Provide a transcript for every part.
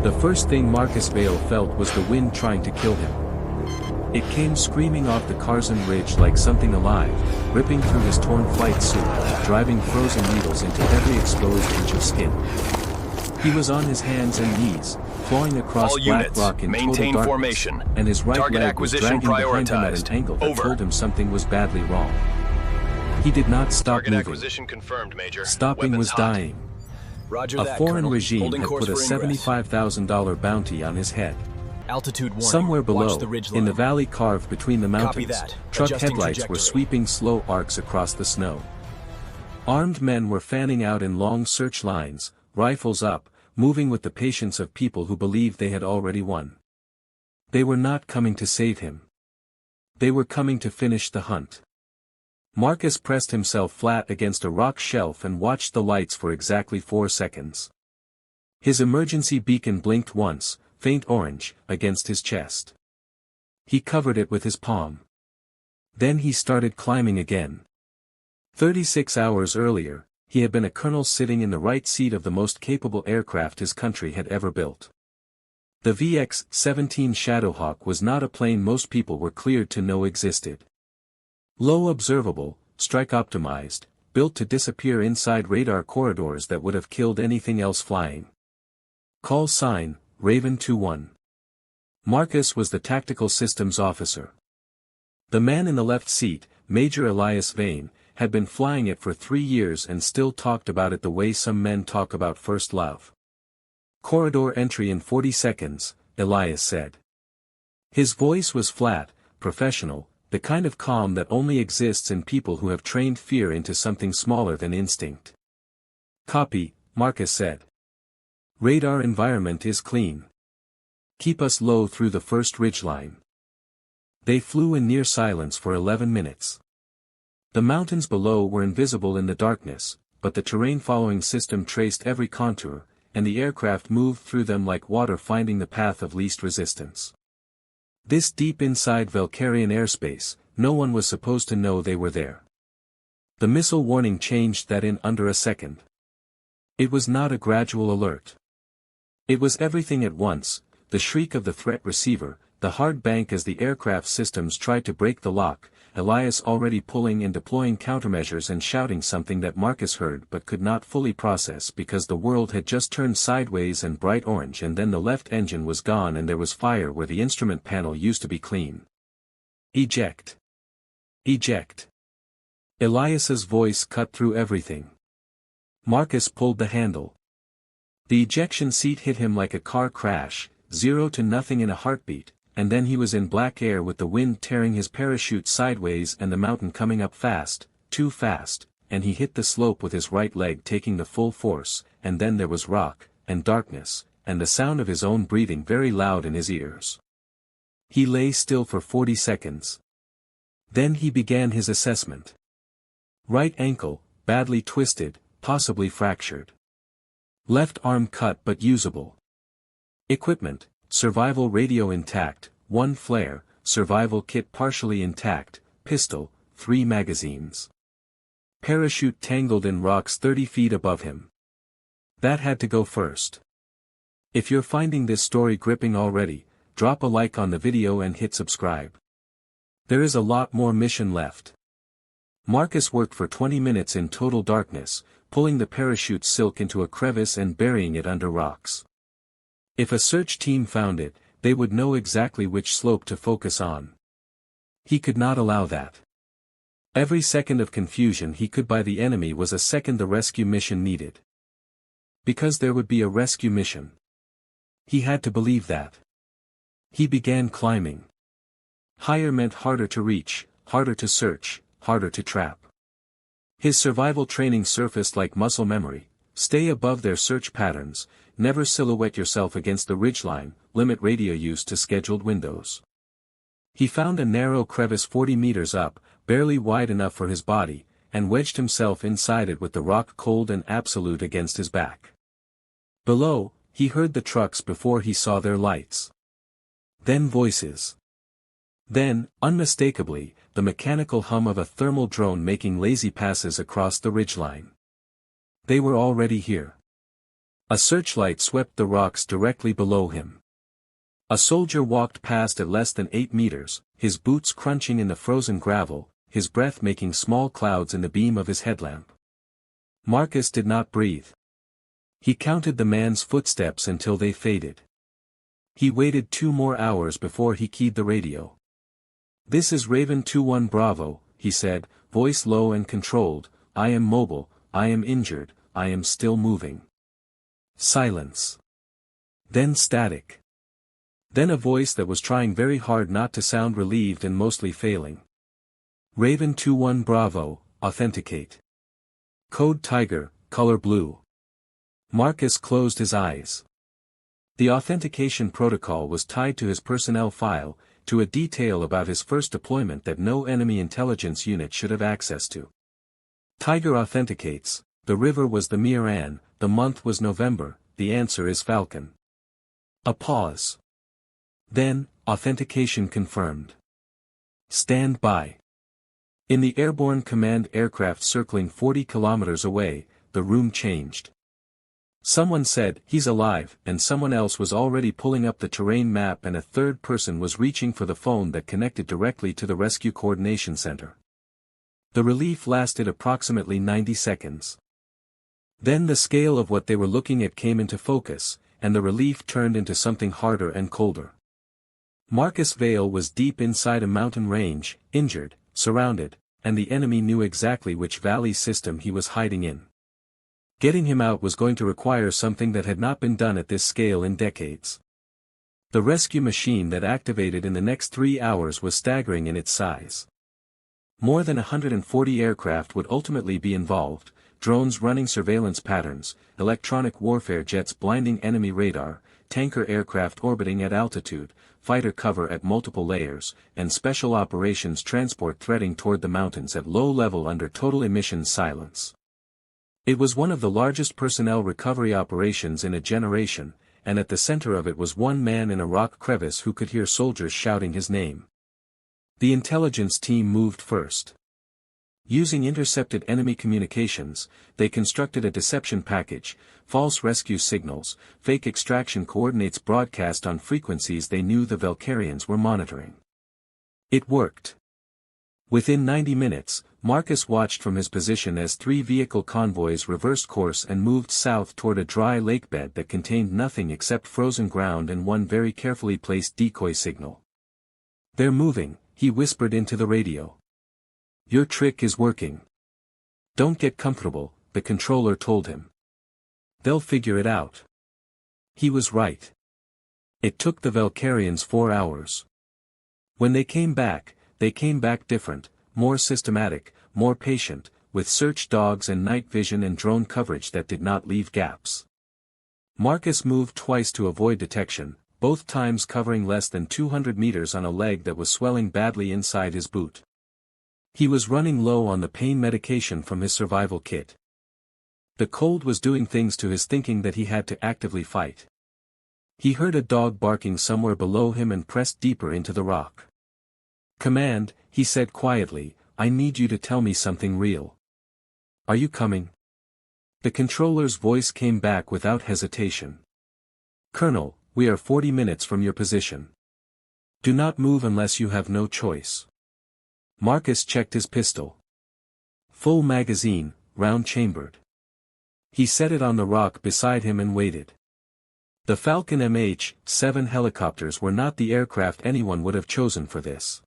The first thing Marcus Vale felt was the wind trying to kill him. It came screaming off the Kharzan ridge like something alive, ripping through his torn flight suit, driving frozen needles into every exposed inch of skin. He was on his hands and knees, clawing across All black units, rock in maintain total darkness, formation. and his right Target leg was acquisition dragging behind him at prioritized. an angle that Over. told him something was badly wrong. He did not stop Target moving. acquisition confirmed, Major. Stopping Weapons was hot. dying. Roger A that, foreign Colonel. regime Holding had course put a for ingress. $75,000 bounty on his head. Altitude warning. Somewhere below, Watch the ridge in the line. valley carved between the mountains, that. truck Adjusting headlights were trajectory. sweeping slow arcs across the snow. Armed men were fanning out in long search lines, rifles up, moving with the patience of people who believed they had already won. They were not coming to save him. They were coming to finish the hunt. Marcus pressed himself flat against a rock shelf and watched the lights for exactly 4 seconds. His emergency beacon blinked once, faint orange, against his chest. He covered it with his palm. Then he started climbing again. 36 hours earlier, he had been a colonel sitting in the right seat of the most capable aircraft his country had ever built. The VX-17 Shadowhawk was not a plane most people were cleared to know existed. Low observable, strike optimized, built to disappear inside radar corridors that would have killed anything else flying. Call sign, Raven 2-1. Marcus was the tactical systems officer. The man in the left seat, Major Elias Vane, had been flying it for 3 years and still talked about it the way some men talk about first love. Corridor entry in 40 seconds, Elias said. His voice was flat, professional, the kind of calm that only exists in people who have trained fear into something smaller than instinct. Copy, Marcus said. Radar environment is clean. Keep us low through the first ridgeline. They flew in near silence for 11 minutes. The mountains below were invisible in the darkness, but the terrain-following system traced every contour, and the aircraft moved through them like water finding the path of least resistance. This deep inside Valkyrian airspace, no one was supposed to know they were there. The missile warning changed that in under a second. It was not a gradual alert. It was everything at once, the shriek of the threat receiver, the hard bank as the aircraft systems tried to break the lock, Elias already pulling and deploying countermeasures and shouting something that Marcus heard but could not fully process because the world had just turned sideways and bright orange and then the left engine was gone and there was fire where the instrument panel used to be clean. Eject. Eject. Elias's voice cut through everything. Marcus pulled the handle. The ejection seat hit him like a car crash, 0 to nothing in a heartbeat, and then he was in black air with the wind tearing his parachute sideways and the mountain coming up fast, too fast, and he hit the slope with his right leg taking the full force, and then there was rock, and darkness, and the sound of his own breathing very loud in his ears. He lay still for 40 seconds. Then he began his assessment. Right ankle, badly twisted, possibly fractured. Left arm cut but usable. Equipment, survival radio intact, 1 flare, survival kit partially intact, pistol, 3 magazines. Parachute tangled in rocks 30 feet above him. That had to go first. If you're finding this story gripping already, drop a like on the video and hit subscribe. There is a lot more mission left. Marcus worked for 20 minutes in total darkness, pulling the parachute silk into a crevice and burying it under rocks. If a search team found it, they would know exactly which slope to focus on. He could not allow that. Every second of confusion he could by the enemy was a second the rescue mission needed. Because there would be a rescue mission. He had to believe that. He began climbing. Higher meant harder to reach, harder to search, harder to trap. His survival training surfaced like muscle memory: stay above their search patterns, never silhouette yourself against the ridgeline, limit radio use to scheduled windows. He found a narrow crevice 40 meters up, barely wide enough for his body, and wedged himself inside it with the rock cold and absolute against his back. Below, he heard the trucks before he saw their lights. Then voices. Then, unmistakably, the mechanical hum of a thermal drone making lazy passes across the ridgeline. They were already here. A searchlight swept the rocks directly below him. A soldier walked past at less than 8 meters, his boots crunching in the frozen gravel, his breath making small clouds in the beam of his headlamp. Marcus did not breathe. He counted the man's footsteps until they faded. He waited 2 more hours before he keyed the radio. "This is Raven 2-1 Bravo," he said, voice low and controlled. "I am mobile, I am injured, I am still moving." Silence. Then static. Then a voice that was trying very hard not to sound relieved and mostly failing. "Raven 2-1 Bravo, authenticate. Code Tiger, color blue." Marcus closed his eyes. The authentication protocol was tied to his personnel file, to a detail about his first deployment that no enemy intelligence unit should have access to. Tiger authenticates, the river was the Miran, the month was November, the answer is Falcon. A pause. Then, authentication confirmed. Stand by. In the airborne command aircraft circling 40 kilometers away, the room changed. Someone said, "He's alive," and someone else was already pulling up the terrain map, and a third person was reaching for the phone that connected directly to the rescue coordination center. The relief lasted approximately 90 seconds. Then the scale of what they were looking at came into focus, and the relief turned into something harder and colder. Marcus Vale was deep inside a mountain range, injured, surrounded, and the enemy knew exactly which valley system he was hiding in. Getting him out was going to require something that had not been done at this scale in decades. The rescue machine that activated in the next 3 hours was staggering in its size. More than 140 aircraft would ultimately be involved, drones running surveillance patterns, electronic warfare jets blinding enemy radar, tanker aircraft orbiting at altitude, fighter cover at multiple layers, and special operations transport threading toward the mountains at low level under total emissions silence. It was one of the largest personnel recovery operations in a generation, and at the center of it was one man in a rock crevice who could hear soldiers shouting his name. The intelligence team moved first. Using intercepted enemy communications, they constructed a deception package, false rescue signals, fake extraction coordinates broadcast on frequencies they knew the Valkyrians were monitoring. It worked. Within 90 minutes, Marcus watched from his position as 3 vehicle convoys reversed course and moved south toward a dry lakebed that contained nothing except frozen ground and one very carefully placed decoy signal. "They're moving," he whispered into the radio. "Your trick is working. Don't get comfortable," the controller told him. "They'll figure it out." He was right. It took the Valkyrians 4 hours. When they came back different, more systematic, more patient, with search dogs and night vision and drone coverage that did not leave gaps. Marcus moved twice to avoid detection, both times covering less than 200 meters on a leg that was swelling badly inside his boot. He was running low on the pain medication from his survival kit. The cold was doing things to his thinking that he had to actively fight. He heard a dog barking somewhere below him and pressed deeper into the rock. "Command," he said quietly, "I need you to tell me something real. Are you coming?" The controller's voice came back without hesitation. "Colonel, we are 40 minutes from your position. Do not move unless you have no choice." Marcus checked his pistol. Full magazine, round-chambered. He set it on the rock beside him and waited. The Falcon MH-7 helicopters were not the aircraft anyone would have chosen for this.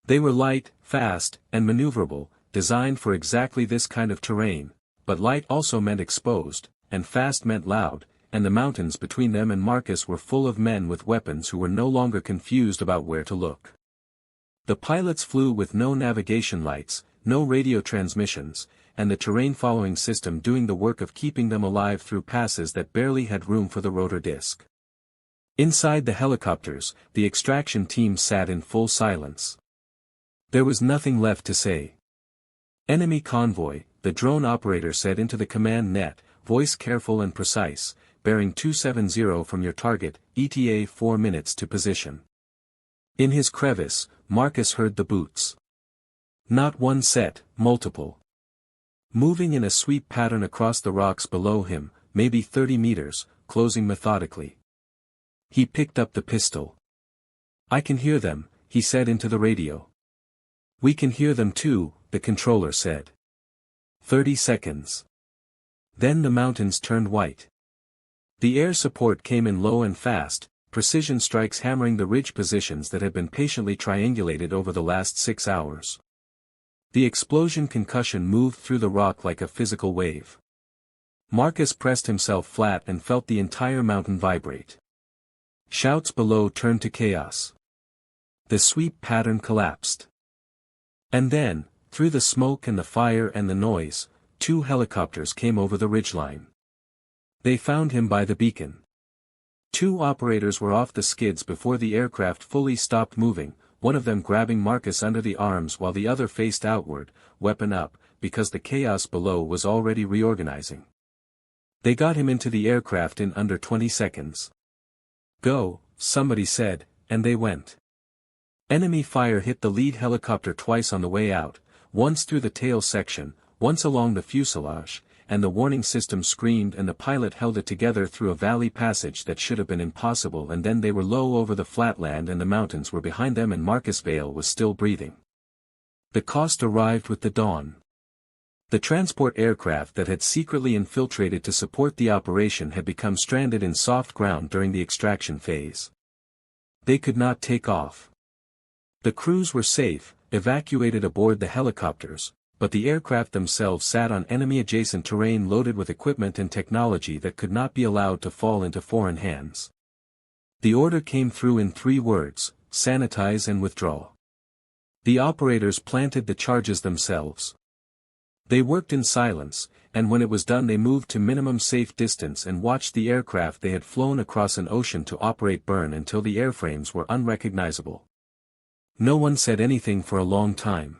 They were light, fast, and maneuverable, designed for exactly this kind of terrain, but light also meant exposed, and fast meant loud, and the mountains between them and Marcus were full of men with weapons who were no longer confused about where to look. The pilots flew with no navigation lights, no radio transmissions, and the terrain-following system doing the work of keeping them alive through passes that barely had room for the rotor disc. Inside the helicopters, the extraction team sat in full silence. There was nothing left to say. "Enemy convoy," the drone operator said into the command net, voice careful and precise, "bearing 270 from your target, ETA 4 minutes to position." In his crevice, Marcus heard the boots. Not one set, multiple. Moving in a sweep pattern across the rocks below him, maybe 30 meters, closing methodically. He picked up the pistol. "I can hear them," he said into the radio. "We can hear them too," the controller said. 30 seconds. Then the mountains turned white. The air support came in low and fast, precision strikes hammering the ridge positions that had been patiently triangulated over the last 6 hours. The explosion concussion moved through the rock like a physical wave. Marcus pressed himself flat and felt the entire mountain vibrate. Shouts below turned to chaos. The sweep pattern collapsed. And then, through the smoke and the fire and the noise, 2 helicopters came over the ridgeline. They found him by the beacon. 2 operators were off the skids before the aircraft fully stopped moving, one of them grabbing Marcus under the arms while the other faced outward, weapon up, because the chaos below was already reorganizing. They got him into the aircraft in under 20 seconds. "Go," somebody said, and they went. Enemy fire hit the lead helicopter twice on the way out, once through the tail section, once along the fuselage, and the warning system screamed and the pilot held it together through a valley passage that should have been impossible, and then they were low over the flatland and the mountains were behind them and Marcus Vale was still breathing. The cost arrived with the dawn. The transport aircraft that had secretly infiltrated to support the operation had become stranded in soft ground during the extraction phase. They could not take off. The crews were safe, evacuated aboard the helicopters, but the aircraft themselves sat on enemy-adjacent terrain loaded with equipment and technology that could not be allowed to fall into foreign hands. The order came through in 3 words: sanitize and withdraw. The operators planted the charges themselves. They worked in silence, and when it was done they moved to minimum safe distance and watched the aircraft they had flown across an ocean to operate burn until the airframes were unrecognizable. No one said anything for a long time.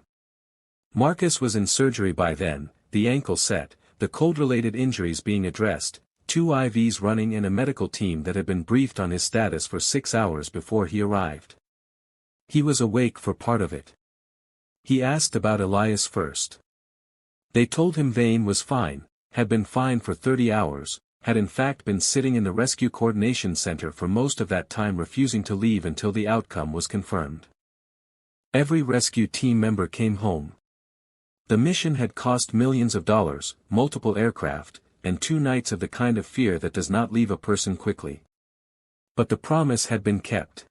Marcus was in surgery by then, the ankle set, the cold-related injuries being addressed, 2 IVs running and a medical team that had been briefed on his status for 6 hours before he arrived. He was awake for part of it. He asked about Elias first. They told him Vane was fine, had been fine for 30 hours, had in fact been sitting in the Rescue Coordination Center for most of that time refusing to leave until the outcome was confirmed. Every rescue team member came home. The mission had cost millions of dollars, multiple aircraft, and 2 nights of the kind of fear that does not leave a person quickly. But the promise had been kept.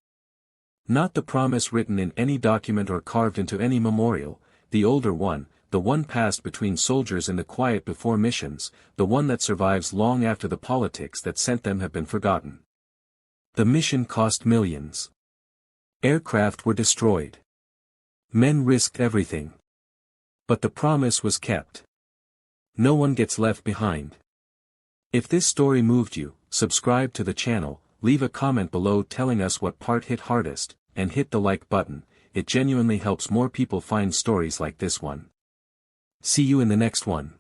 Not the promise written in any document or carved into any memorial, the older one, the one passed between soldiers in the quiet before missions, the one that survives long after the politics that sent them have been forgotten. The mission cost millions. Aircraft were destroyed. Men risked everything. But the promise was kept. No one gets left behind. If this story moved you, subscribe to the channel, leave a comment below telling us what part hit hardest, and hit the like button. It genuinely helps more people find stories like this one. See you in the next one.